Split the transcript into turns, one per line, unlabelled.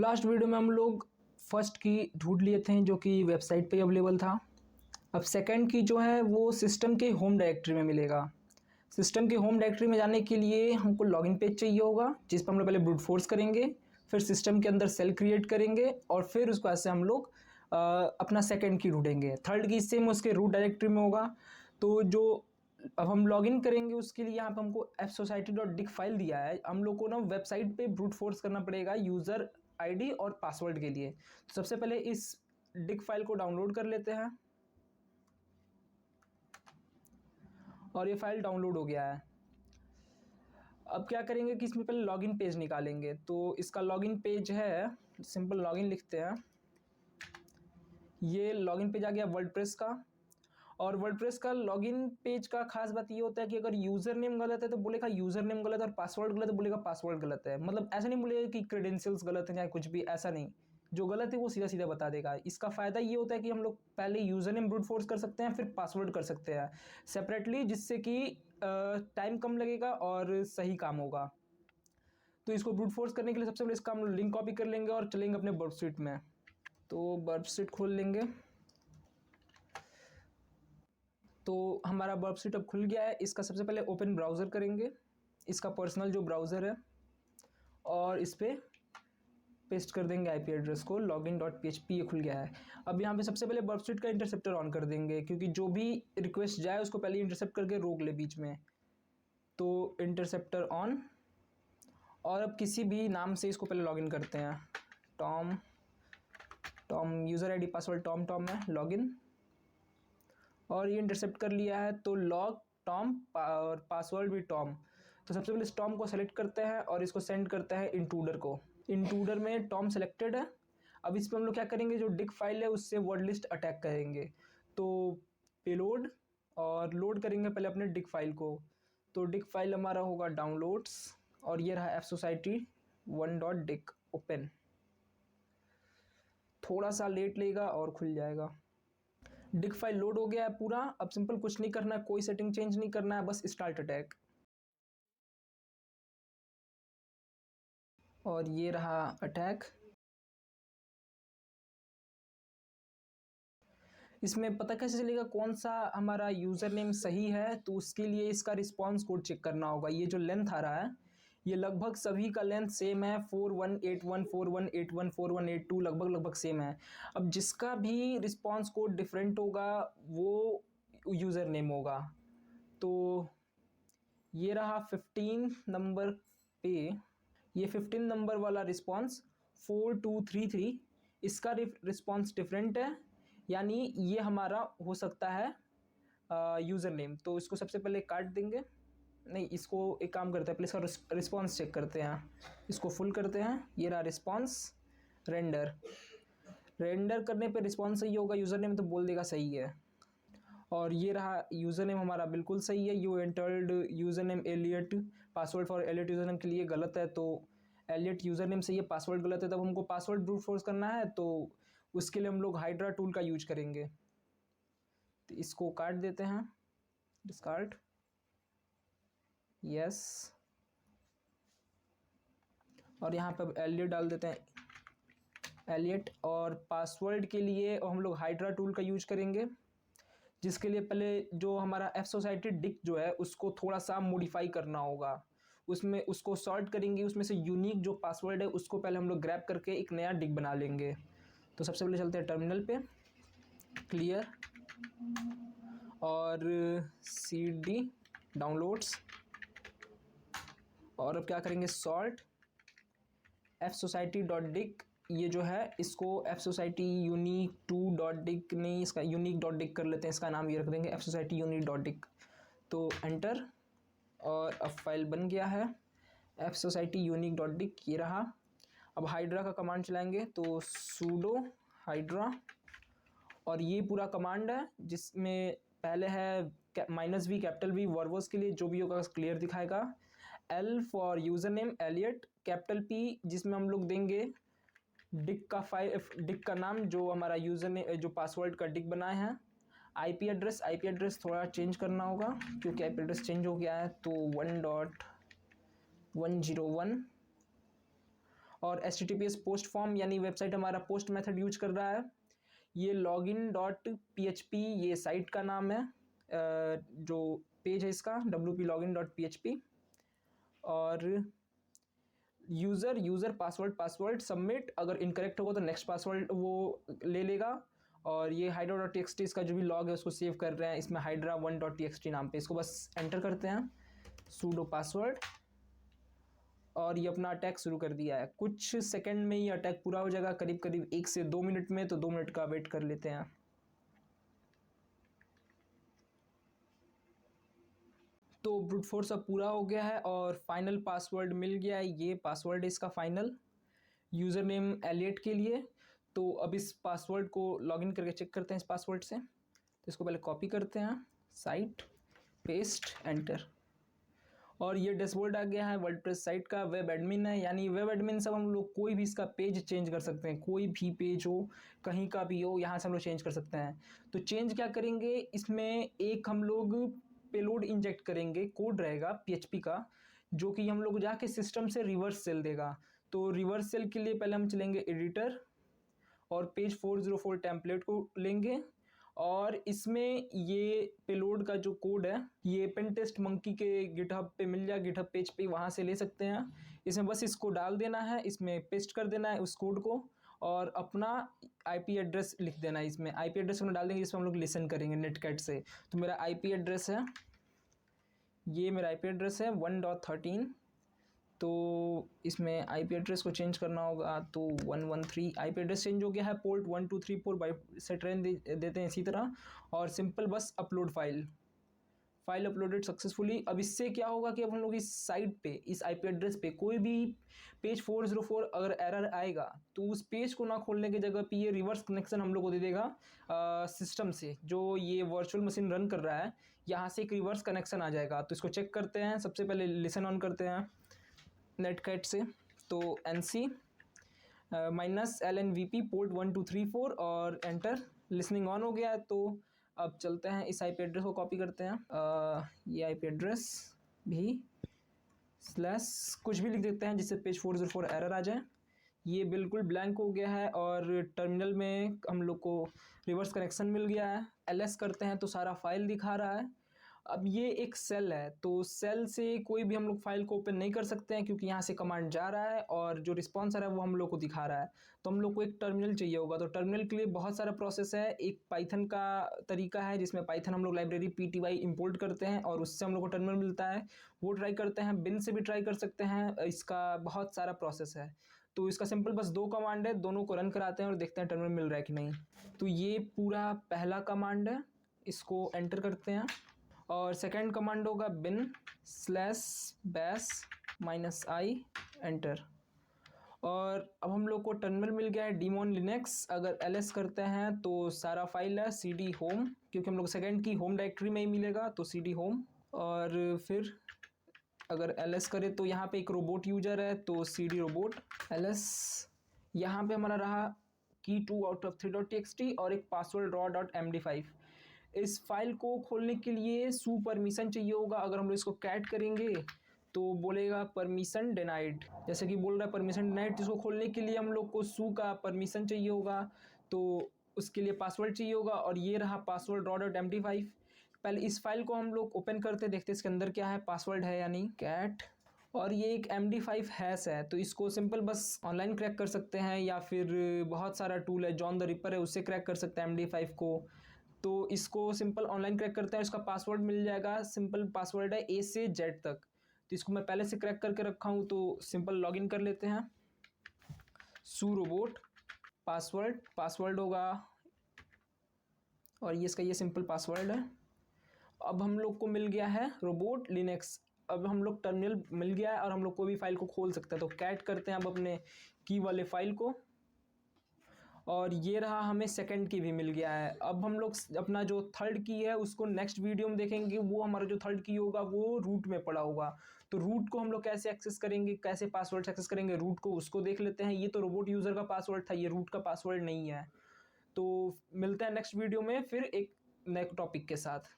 Last video में हम लोग फर्स्ट की ढूंढ लिए थे जो कि वेबसाइट पे अवेलेबल था। अब सेकंड की जो है वो सिस्टम के होम डायरेक्टरी में मिलेगा। सिस्टम के होम डायरेक्टरी में जाने के लिए हमको लॉगिन पेज चाहिए होगा, जिस पर हम लोग पहले ब्रूट फोर्स करेंगे, फिर सिस्टम के अंदर सेल क्रिएट करेंगे और फिर उसको ऐसे हम लोग अपना सेकंड की ढूंढेंगे। थर्ड की सेम उसके रूट डायरेक्टरी में होगा। तो जो अब हम लॉगिन करेंगे उसके लिए यहाँ पे हमको fsociety.dic फाइल दिया है। हम लोग को ना वेबसाइट पे ब्रूट फोर्स करना पड़ेगा यूज़र आईडी और पासवर्ड के लिए। तो सबसे पहले इस डिक फाइल को डाउनलोड कर लेते हैं और ये फाइल डाउनलोड हो गया है। अब क्या करेंगे कि इसमें पहले लॉगिन पेज निकालेंगे। तो इसका लॉगिन पेज है, सिंपल लॉगिन लिखते हैं। ये लॉगिन पेज आ गया वर्डप्रेस का। और वर्डप्रेस का लॉगिन पेज का खास बात ये होता है कि अगर यूज़र नेम गलत है तो बोलेगा यूज़र नेम गलत है, और पासवर्ड गलत है बोलेगा पासवर्ड गलत है। मतलब ऐसा नहीं बोलेगा कि क्रेडेंशियल्स गलत है या कुछ भी, ऐसा नहीं। जो गलत है वो सीधा सीधा बता देगा। इसका फ़ायदा ये होता है कि हम लोग पहले यूज़र नेम ब्रूट फोर्स कर सकते हैं, फिर पासवर्ड कर सकते हैं सेपरेटली, जिससे कि टाइम कम लगेगा और सही काम होगा। तो इसको ब्रूट फोर्स करने के लिए सबसे पहले इसका हम लिंक कॉपी कर लेंगे और चलेंगे अपने वर्कशीट में। तो वर्कशीट खोल लेंगे। तो हमारा वर्कशीट अब खुल गया है। इसका सबसे पहले ओपन ब्राउज़र करेंगे, इसका पर्सनल जो ब्राउज़र है, और इस पर पेस्ट कर देंगे आईपी एड्रेस को। login.php ये खुल गया है। अब यहाँ पे सबसे पहले वर्कशीट का इंटरसेप्टर ऑन कर देंगे, क्योंकि जो भी रिक्वेस्ट जाए उसको पहले इंटरसेप्ट करके रोक ले बीच में। तो इंटरसेप्टर ऑन, और अब किसी भी नाम से इसको पहले लॉगिन करते हैं। Tom user ID password Tom है, लॉगिन। और ये इंटरसेप्ट कर लिया है। तो लॉग टॉम और पासवर्ड भी टॉम। तो सबसे पहले इस टॉम को सेलेक्ट करते हैं और इसको सेंड करते हैं इंट्रूडर को। इंट्रूडर में टॉम सेलेक्टेड है। अब इस पर हम लोग क्या करेंगे, जो डिक फाइल है उससे वर्ड लिस्ट अटैक करेंगे। तो पेलोड और लोड करेंगे पहले अपने डिक फाइल को। तो डिक फाइल हमारा होगा डाउनलोड्स, और ये रहा fsociety1.dic ओपन। थोड़ा सा लेट लेगा और खुल जाएगा। डिक फाइल लोड हो गया है पूरा। अब सिंपल कुछ नहीं करना है, कोई सेटिंग चेंज नहीं करना है, बस स्टार्ट अटैक। और ये रहा अटैक। इसमें पता कैसे चलेगा कौन सा हमारा यूज़र नेम सही है? तो उसके लिए इसका रिस्पॉन्स कोड चेक करना होगा। ये जो लेंथ आ रहा है, ये लगभग सभी का लेंथ सेम है। 4181 4181 4182 लगभग सेम है। अब जिसका भी रिस्पॉन्स कोड डिफरेंट होगा वो यूज़र नेम होगा। तो ये रहा 15 नंबर पे, ये 15 नंबर वाला रिस्पॉन्स 4233, इसका रिस्पॉन्स डिफरेंट है, यानी ये हमारा हो सकता है यूज़र नेम। तो इसको सबसे पहले काट देंगे। नहीं, इसको एक काम करते हैं, पहले इसका रिस्पॉन्स चेक करते हैं। इसको फुल करते हैं। ये रहा रिस्पॉन्स। रेंडर करने पे रिस्पॉन्स सही होगा, यूज़र नेम तो बोल देगा सही है। और ये रहा यूज़र नेम हमारा बिल्कुल सही है। You entered username Elliot, password for Elliot username के लिए गलत है। तो एलियट यूज़र नेम सही है, पासवर्ड गलत है। तब हमको पासवर्ड ब्रूट फोर्स करना है, तो उसके लिए हम लोग हाइड्रा टूल का यूज करेंगे। तो इसको काट देते हैं, डिस्कार्ड, यस। और यहाँ पर एलियट डाल देते हैं, एलियट। और पासवर्ड के लिए हम लोग हाइड्रा टूल का यूज करेंगे, जिसके लिए पहले जो हमारा fsociety.dic जो है उसको थोड़ा सा मॉडिफाई करना होगा। उसमें उसको सॉर्ट करेंगे, उसमें से यूनिक जो पासवर्ड है उसको पहले हम लोग ग्रैब करके एक नया डिक बना लेंगे। तो सबसे पहले चलते हैं टर्मिनल पे, क्लियर और cd डाउनलोड्स। और अब क्या करेंगे, सॉल्ट fsociety.dic, ये जो है इसको fsociety unique2.dic नहीं, इसका unique.dic कर लेते हैं। इसका नाम ये रख देंगे fsociety unique.dic। तो एंटर, और अब फाइल बन गया है fsociety unique.dic, ये रहा। अब हाइड्रा का कमांड चलाएंगे, तो sudo हाइड्रा, और ये पूरा कमांड है जिसमें पहले है -v कैपिटल V वर्बोस के लिए जो भी होगा क्लियर दिखाएगा। L for username Elliot, capital P जिसमें हम लोग देंगे डिक का डिक का नाम, जो हमारा यूज़र ने जो पासवर्ड का डिक बनाए हैं। आईपी एड्रेस थोड़ा चेंज करना होगा क्योंकि आईपी एड्रेस चेंज हो गया है। तो 1.101, और HTTPS पोस्ट फॉर्म यानी वेबसाइट हमारा पोस्ट मेथड यूज कर रहा है। ये login.php ये साइट का नाम है, जो पेज है इसका wp-login.php। और यूज़र पासवर्ड सबमिट, अगर इनकरेक्ट होगा तो नेक्स्ट पासवर्ड वो ले लेगा। और ये hydra.txt इसका जो भी लॉग है उसको सेव कर रहे हैं इसमें hydra1.txt नाम पे, इसको बस एंटर करते हैं sudo पासवर्ड, और ये अपना अटैक शुरू कर दिया है। कुछ सेकंड में ये अटैक पूरा हो जाएगा, करीब करीब 1 से 2 मिनट में, तो 2 मिनट का वेट कर लेते हैं। तो ब्रूट फोर्स अब पूरा हो गया है और फाइनल पासवर्ड मिल गया है। ये पासवर्ड है इसका फाइनल, यूज़र नेम एलियट के लिए। तो अब इस पासवर्ड को लॉगिन करके चेक करते हैं इस पासवर्ड से। तो इसको पहले कॉपी करते हैं, साइट पेस्ट एंटर, और ये डैशबोर्ड आ गया है वर्डप्रेस साइट का। वेब एडमिन है, यानी वेब एडमिन सब हम लोग कोई भी इसका पेज चेंज कर सकते हैं, कोई भी पेज हो कहीं का भी हो यहाँ से हम लोग चेंज कर सकते हैं। तो चेंज क्या करेंगे, इसमें एक हम लोग पेलोड इंजेक्ट करेंगे, कोड रहेगा PHP का, जो कि हम लोग जाके सिस्टम से रिवर्स सेल देगा। तो रिवर्स सेल के लिए पहले हम चलेंगे एडिटर और पेज 404 टेम्पलेट को लेंगे, और इसमें ये पेलोड का जो कोड है ये पेनटेस्ट मंकी के गिटहब पे मिल जाए, गिटहब पेज पे, वहाँ से ले सकते हैं। इसमें बस इसको डाल देना है, इसमें पेस्ट कर देना है उस कोड को, और अपना IP एड्रेस लिख देना है। इसमें IP एड्रेस हम डाल देंगे, इसमें हम लोग लिसन करेंगे नेटकैट से। तो मेरा IP एड्रेस है, ये मेरा IP एड्रेस है 1.13। तो इसमें IP एड्रेस को चेंज करना होगा, तो 113 IP एड्रेस चेंज हो गया है। पोर्ट 1234 बाई सेट रेंज देते हैं इसी तरह, और सिंपल बस अपलोड फाइल अपलोडेड सक्सेसफुली। अब इससे क्या होगा कि अब हम लोग इस साइट पे, इस IP एड्रेस पे कोई भी पेज 404 अगर एरर आएगा तो उस पेज को ना खोलने की जगह पे ये रिवर्स कनेक्शन हम लोग को दे देगा सिस्टम से, जो ये वर्चुअल मशीन रन कर रहा है, यहाँ से एक रिवर्स कनेक्शन आ जाएगा। तो इसको चेक करते हैं, सबसे पहले लिसन ऑन करते हैं नेटकैट से। तो NC -LNVP पोर्ट 1234 और एंटर, लिसनिंग ऑन हो गया है। तो अब चलते हैं इस IP एड्रेस को कॉपी करते हैं, ये IP एड्रेस भी स्लैश कुछ भी लिख देते हैं जिससे पेज 404 एरर आ जाए। ये बिल्कुल ब्लैंक हो गया है और टर्मिनल में हम लोग को रिवर्स कनेक्शन मिल गया है। LS करते हैं तो सारा फाइल दिखा रहा है। अब ये एक सेल है, तो सेल से कोई भी हम लोग फाइल को ओपन नहीं कर सकते हैं क्योंकि यहाँ से कमांड जा रहा है और जो रिस्पॉन्सर है वो हम लोग को दिखा रहा है। तो हम लोग को एक टर्मिनल चाहिए होगा। तो टर्मिनल के लिए बहुत सारा प्रोसेस है। एक पाइथन का तरीका है जिसमें पाइथन हम लोग लाइब्रेरी pty इंपोर्ट करते हैं और उससे हम लोग को टर्मिनल मिलता है, वो ट्राई करते हैं। बिन से भी ट्राई कर सकते हैं, इसका बहुत सारा प्रोसेस है। तो इसका सिंपल बस 2 कमांड है, दोनों को रन कराते हैं और देखते हैं टर्मिनल मिल रहा है कि नहीं। तो ये पूरा पहला कमांड है, इसको एंटर करते हैं। और सेकंड कमांड होगा bin/bash -i एंटर। और अब हम लोग को टर्मिनल मिल गया है डेमॉन लिनक्स। अगर LS करते हैं तो सारा फाइल है CD होम, क्योंकि हम लोग सेकंड की होम डायरेक्टरी में ही मिलेगा, तो CD होम। और फिर अगर LS करें तो यहाँ पे एक रोबोट यूजर है, तो CD रोबोट LS। यहाँ पे हमारा रहा key2out of 3.txt और एक पासवर्ड raw.md5। इस फाइल को खोलने के लिए सू परमिशन चाहिए होगा। अगर हम लोग इसको कैट करेंगे तो बोलेगा परमिशन डिनाइड, जैसे कि बोल रहा है परमिशन डिनाइड। तो इसको खोलने के लिए हम लोग को सू का परमिशन चाहिए होगा, तो उसके लिए पासवर्ड चाहिए होगा। और ये रहा पासवर्ड raw.md5। पहले इस फाइल को हम लोग ओपन करते देखते इसके अंदर क्या है, पासवर्ड है यानी कैट, और ये एक MD5 हैश है। तो इसको सिंपल बस ऑनलाइन क्रैक कर सकते हैं, या फिर बहुत सारा टूल है, जॉन द रिपर है, उससे क्रैक कर सकते हैं MD5 को। तो इसको सिंपल ऑनलाइन क्रैक करते हैं, इसका पासवर्ड मिल जाएगा। सिंपल पासवर्ड है A से Z तक। तो इसको मैं पहले से क्रैक करके रखा हूँ, तो सिंपल लॉगिन कर लेते हैं। सू रोबोट पासवर्ड होगा, और ये इसका ये सिंपल पासवर्ड है। अब हम लोग को मिल गया है रोबोट लिनक्स। अब हम लोग टर्मिनल मिल गया है और हम लोग कोई भी फाइल को खोल सकते हैं। तो कैट करते हैं अब अपने की वाले फाइल को, और ये रहा हमें सेकंड की भी मिल गया है। अब हम लोग अपना जो थर्ड की है उसको नेक्स्ट वीडियो में देखेंगे। वो हमारा जो थर्ड की होगा वो रूट में पड़ा होगा। तो रूट को हम लोग कैसे एक्सेस करेंगे, कैसे पासवर्ड एक्सेस करेंगे रूट को, उसको देख लेते हैं। ये तो रोबोट यूज़र का पासवर्ड था, ये रूट का पासवर्ड नहीं है। तो मिलते हैं नेक्स्ट वीडियो में फिर एक नए टॉपिक के साथ।